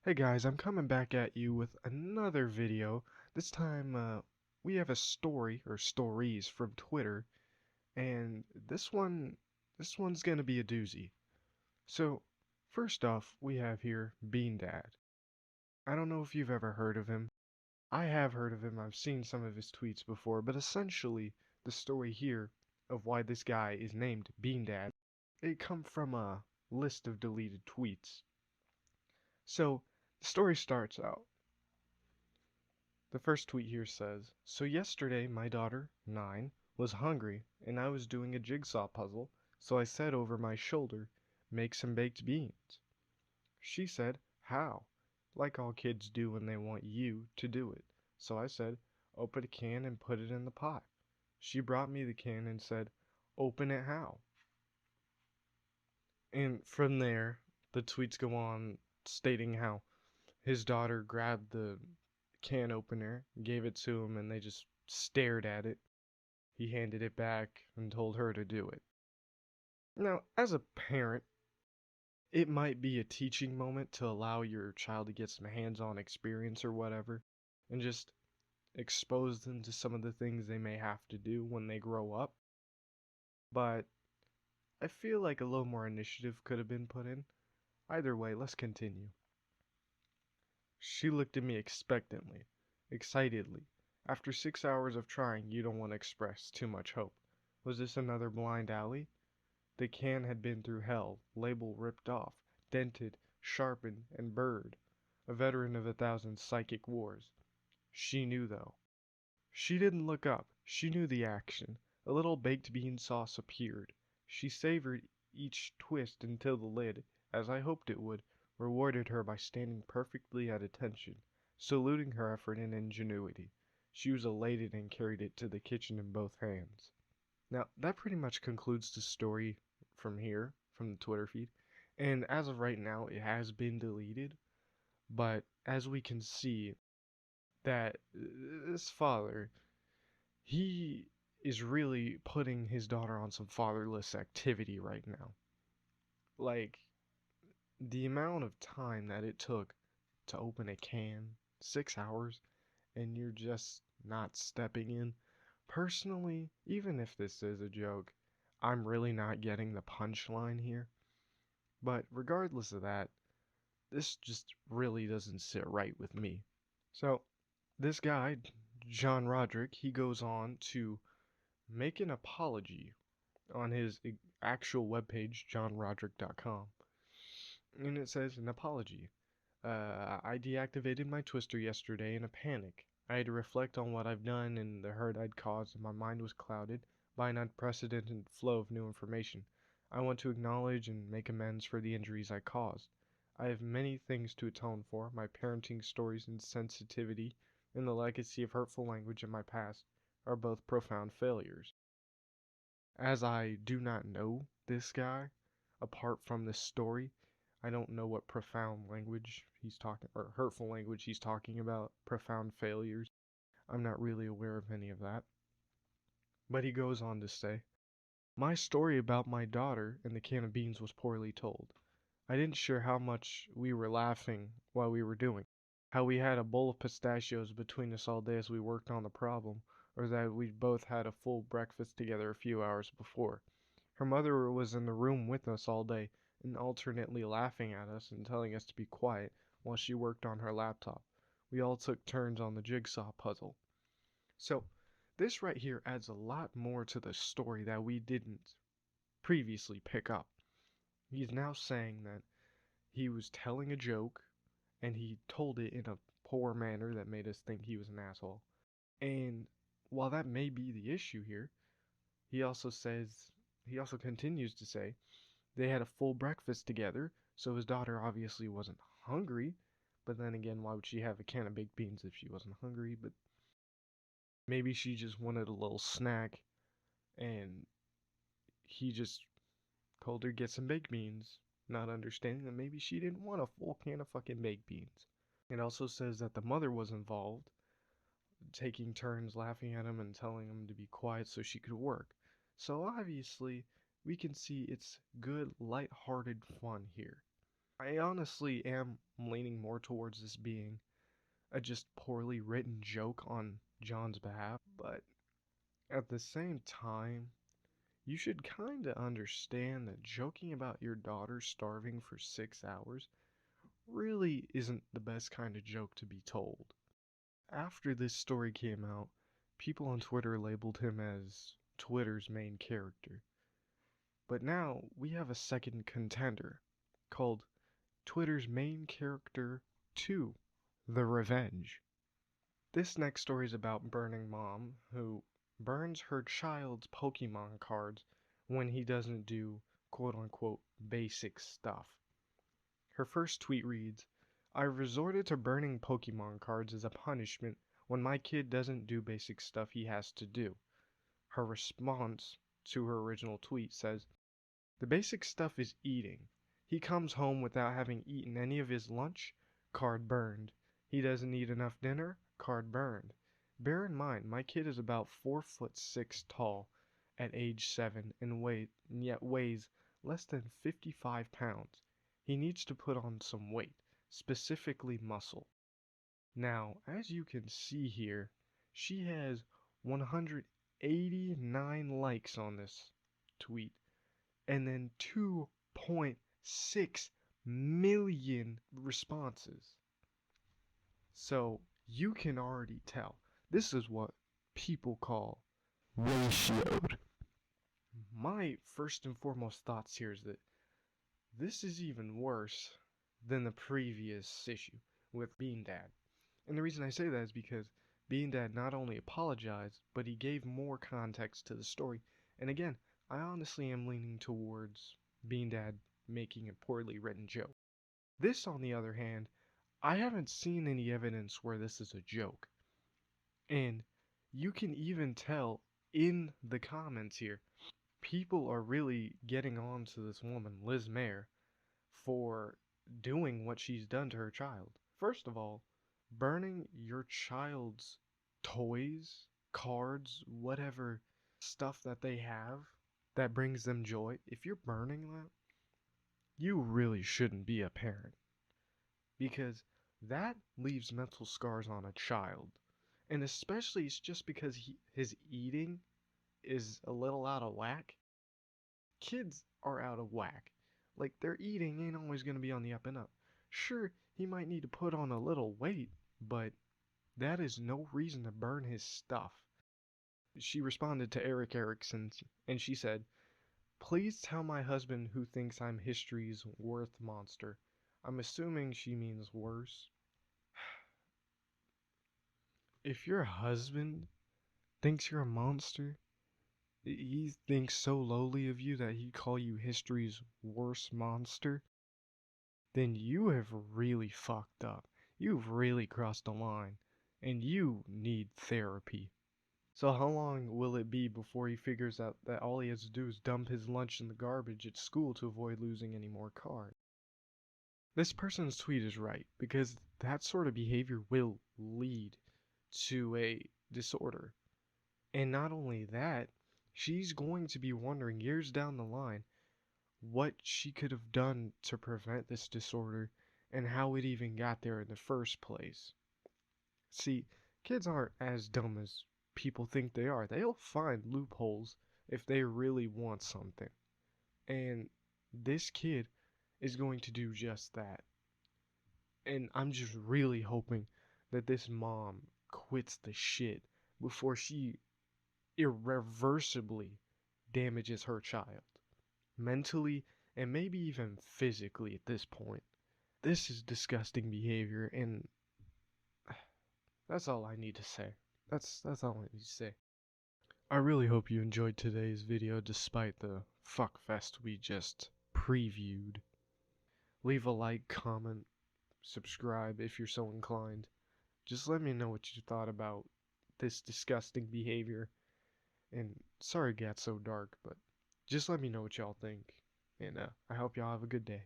Hey guys, I'm coming back at you with another video. This time, we have a story or stories from Twitter, and this one's gonna be a doozy. So, first off, we have here Bean Dad. I don't know if you've ever heard of him. I have heard of him. I've seen some of his tweets before, but essentially, the story here of why this guy is named Bean Dad, it come from a list of deleted tweets. So, the story starts out. The first tweet here says, "So yesterday my daughter, 9, was hungry and I was doing a jigsaw puzzle, so I said over my shoulder, 'Make some baked beans.' She said, 'How?' Like all kids do when they want you to do it. So I said, 'Open a can and put it in the pot.' She brought me the can and said, 'Open it how?' And from there, the tweets go on stating how his daughter grabbed the can opener, gave it to him, and they just stared at it. He handed it back and told her to do it. Now, as a parent, it might be a teaching moment to allow your child to get some hands on experience or whatever, and just expose them to some of the things they may have to do when they grow up. But I feel like a little more initiative could have been put in. Either way, let's continue. She looked at me expectantly, excitedly. After 6 hours of trying, you don't want to express too much hope. Was this another blind alley? The can had been through hell, label ripped off, dented, sharpened, and burred. A veteran of 1,000 psychic wars. She knew, though. She didn't look up. She knew the action. A little baked bean sauce appeared. She savored each twist until the lid, as I hoped it would, rewarded her by standing perfectly at attention, saluting her effort and ingenuity. She was elated and carried it to the kitchen in both hands. Now, that pretty much concludes the story from here, from the Twitter feed. And as of right now, it has been deleted. But as we can see, that this father, he is really putting his daughter on some fatherless activity right now. Like, the amount of time that it took to open a can, 6 hours, and you're just not stepping in. Personally, even if this is a joke, I'm really not getting the punchline here. But regardless of that, this just really doesn't sit right with me. So, this guy, John Roderick, he goes on to make an apology on his actual webpage, johnroderick.com. And it says, an apology. I deactivated my Twister yesterday in a panic. I had to reflect on what I've done and the hurt I'd caused, and my mind was clouded by an unprecedented flow of new information. I want to acknowledge and make amends for the injuries I caused. I have many things to atone for. My parenting stories and sensitivity, and the legacy of hurtful language in my past, are both profound failures. As I do not know this guy, apart from this story, I don't know what profound language he's talking, or hurtful language he's talking about, profound failures. I'm not really aware of any of that. But he goes on to say, my story about my daughter and the can of beans was poorly told. I didn't share how much we were laughing while we were doing, how we had a bowl of pistachios between us all day as we worked on the problem, or that we'd both had a full breakfast together a few hours before. Her mother was in the room with us all day, and alternately laughing at us and telling us to be quiet while she worked on her laptop. We all took turns on the jigsaw puzzle. So, this right here adds a lot more to the story that we didn't previously pick up. He's now saying that he was telling a joke, and he told it in a poor manner that made us think he was an asshole. And while that may be the issue here, he also says, he also continues to say, they had a full breakfast together, so his daughter obviously wasn't hungry. But then again, why would she have a can of baked beans if she wasn't hungry? But maybe she just wanted a little snack, and he just told her get some baked beans, not understanding that maybe she didn't want a full can of fucking baked beans. It also says that the mother was involved, taking turns laughing at him and telling him to be quiet so she could work. So obviously, we can see it's good, light-hearted fun here. I honestly am leaning more towards this being a just poorly written joke on John's behalf, but at the same time, you should kinda understand that joking about your daughter starving for 6 hours really isn't the best kind of joke to be told. After this story came out, people on Twitter labeled him as Twitter's main character. But now we have a second contender called Twitter's main character 2, The Revenge. This next story is about Burning Mom, who burns her child's Pokemon cards when he doesn't do quote unquote basic stuff. Her first tweet reads, I resorted to burning Pokemon cards as a punishment when my kid doesn't do basic stuff he has to do. Her response to her original tweet says, the basic stuff is eating. He comes home without having eaten any of his lunch, card burned. He doesn't eat enough dinner, card burned. Bear in mind, my kid is about 4'6" tall at age 7 and yet weighs less than 55 pounds. He needs to put on some weight, specifically muscle. Now, as you can see here, she has 189 likes on this tweet and then 2.6 million responses. So you can already tell this is what people call ratioed. My first and foremost thoughts here is that this is even worse than the previous issue with Bean Dad. And the reason I say that is because Bean Dad not only apologized, but he gave more context to the story. And again, I honestly am leaning towards Bean Dad making a poorly written joke. This, on the other hand, I haven't seen any evidence where this is a joke. And you can even tell in the comments here, people are really getting on to this woman, Liz Mayer, for doing what she's done to her child. First of all, burning your child's toys, cards, whatever stuff that they have that brings them joy, if you're burning that, you really shouldn't be a parent. Because that leaves mental scars on a child. And especially it's just because his eating is a little out of whack. Kids are out of whack. Like, their eating ain't always going to be on the up and up. Sure, he might need to put on a little weight, but that is no reason to burn his stuff. She responded to Eric Erickson, and she said, please tell my husband who thinks I'm history's worst monster. I'm assuming she means worse. If your husband thinks you're a monster, he thinks so lowly of you that he'd call you history's worst monster, then you have really fucked up. You've really crossed the line, and you need therapy. So how long will it be before he figures out that all he has to do is dump his lunch in the garbage at school to avoid losing any more cards? This person's tweet is right, because that sort of behavior will lead to a disorder. And not only that, she's going to be wondering years down the line what she could have done to prevent this disorder and how it even got there in the first place. See, kids aren't as dumb as people think they are. They'll find loopholes if they really want something. And this kid is going to do just that. And I'm just really hoping that this mom quits the shit before she irreversibly damages her child. Mentally and maybe even physically at this point. This is disgusting behavior, and that's all I need to say. That's all I need to say. I really hope you enjoyed today's video despite the fuckfest we just previewed. Leave a like, comment, subscribe if you're so inclined. Just let me know what you thought about this disgusting behavior. And sorry it got so dark, but just let me know what y'all think. And I hope y'all have a good day.